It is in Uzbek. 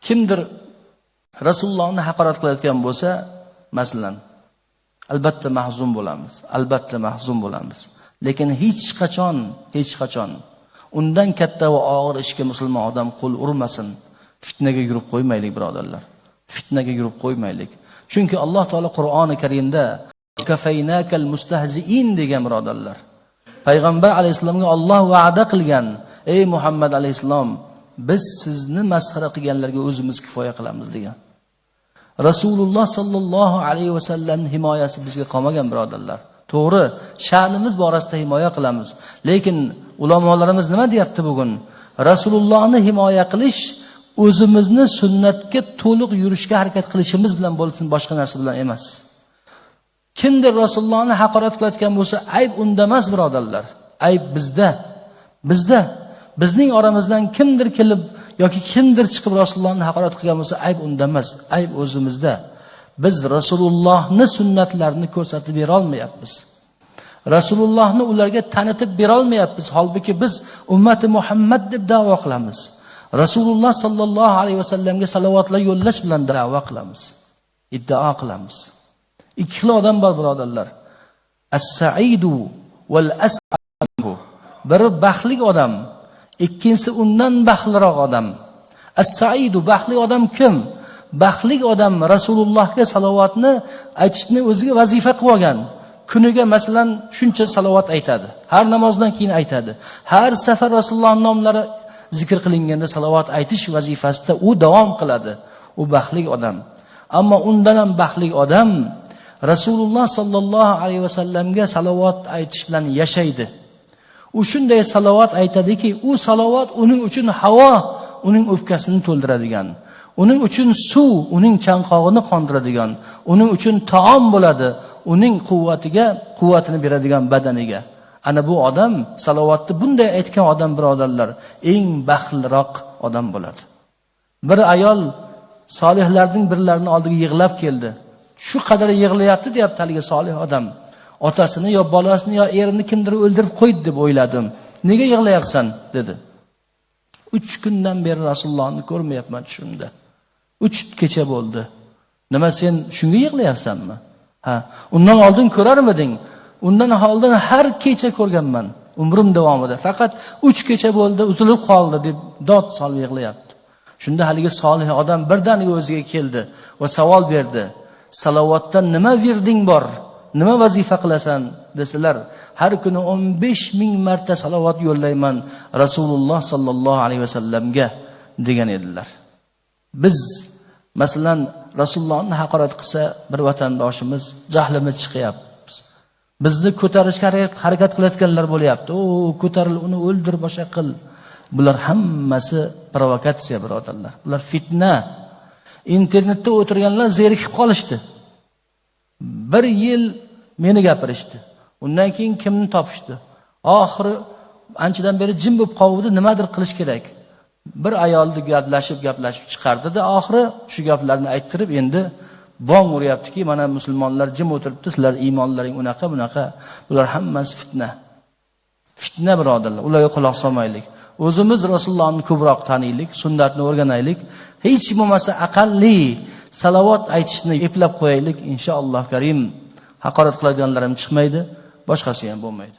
kimdir Rasulullohni haqorat qilayotgan bo'lsa, masalan, albatta mahzun bo'lamiz. Lekin hech qachon undan katta va og'ir ishga musulmon odam qo'l urmasin. Fitnaga yurib qo'ymaylik, birodarlar. Chunki Alloh taolo Qur'oni Karimda kafaynakal mustahziin degan, birodarlar. Payg'ambar alayhisalomga Alloh va'da qilgan, ey Muhammad alayhisalom, biz sizni masxara qilganlarga o'zimiz kifoya qilamiz degan. Rasululloh sallallohu alayhi vasallam himoyasi bizga qolmagan, birodarlar. To'g'ri, sha'nimiz borasida himoya qilamiz. Lekin ulamolarimiz nima deyapti bugun? Rasulullohni himoya qilish o'zimizni sunnatga to'liq yurishga harakat qilishimiz bilan bo'lsin, boshqa narsa bilan emas. Kimdir Rasulullohni haqorat qilayotgan bo'lsa, ayb unda emas, birodarlar. Ayb bizda. Bizning oramizdan kimdir kelib yoki kimdir chiqib Rasulullohni haqorat qilgan bo'lsa, ayb unda emas, ayb o'zimizda. Biz Rasulullohni sunnatlarini ko'rsatib bera olmayapmiz. Rasulullohni ularga tanitib bera olmayapmiz. Holbuki biz ummati Muhammad deb da'vo qilamiz. Rasululloh sallallohu alayhi vasallamga salovatlar yo'llash bilan da'vo qilamiz. Iddao qilamiz. Ikki xil odam bor, birodarlar. As-sa'idu wal as'adu. Biri baxtli odam, ikkinchisi undan baxtliroq odam. As-sa'idu, baxtli odam kim? Baxtli odam Rasulullohga salovatni aytishni o'ziga vazifa qilib olgan. Kuniga masalan shuncha salovat aytadi. Har namozdan keyin aytadi. Har safar Rasulullohning nomlari zikr qilinganda salovat aytish vazifasida u davom qiladi. U baxtli odam. Ammo undan ham baxtli odam Rasululloh sallallohu alayhi vasallamga salovat aytish bilan yashaydi. U shunday salovat aytadiki, u salovat uning uchun havo, uning o'pkasini to'ldiradigan. Uning uchun suv, uning chanqog'ini qondiradigan. Uning uchun taom bo'ladi, uning quvvatini beradigan badaniga. Ana bu odam, salovatni bunday aytgan odam, birodarlar, eng baxtliroq odam bo'ladi. Bir ayol solihlarning birlarini oldiga yig'lab keldi. Shu qadar yig'layapti deyapti haligi solih odam. Otasini yo bolasini yo erini kimdir o'ldirib qo'ydi deb o'yladim. Nega yig'layapsan dedi. 3 kundan beri Rasulullohni ko'rmayapman tushimda. 3 kecha bo'ldi. Nima sen shunga yig'layapsanmi? Ha, undan oldin ko'rarmiding? Undan oldin har kecha ko'rganman umrim davomida. Faqat 3 kecha bo'ldi, uzilib qoldi deb dod solib yig'layapti. Shunda haligi solih odam birdaniga o'ziga keldi va savol berdi. Salovatdan nima virding bor? Nima vazifa qilasan desalar, har kuni 15,000 marta salovat yo'llayman Rasululloh sallallohu alayhi vasallamga degan edilar. Biz masalan Rasulullohni haqorat qilsa bir vatandoshimiz jahlimiz chiqyapti. Bizni ko'tarishga harakat qilayotganlar bo'lyapti. O, ko'taril, uni o'ldir, boshqa qil. Bular hammasi provokatsiya, birodarlar. Bular fitna. Internetda o'tirganlar zerikib qolishdi. 1 yil meni gapirishdi. Undan keyin kimni topishdi? Oxiri anchadan beri jim bo'lib qoldi, nimadir qilish kerak. Bir ayolni gaplashib chiqardi-da, oxiri shu gaplarni ayttirib endi bong uryaptiki, mana musulmonlar jim o'tiribdi, sizlar iymonlaring unaqa bunaqa. Bular hammasi fitna. Fitna, birodarlar. Ularga quloq solmaylik. O'zimiz Rasulullohni ko'proq taniylik, sunnatni o'rganaylik. Hech bo'lmasa aqalli salovat aytishni eplab qo'yaylik, inshaalloh karim. Haqorat qiladiganlar ham chiqmaydi, boshqasi ham bo'lmaydi.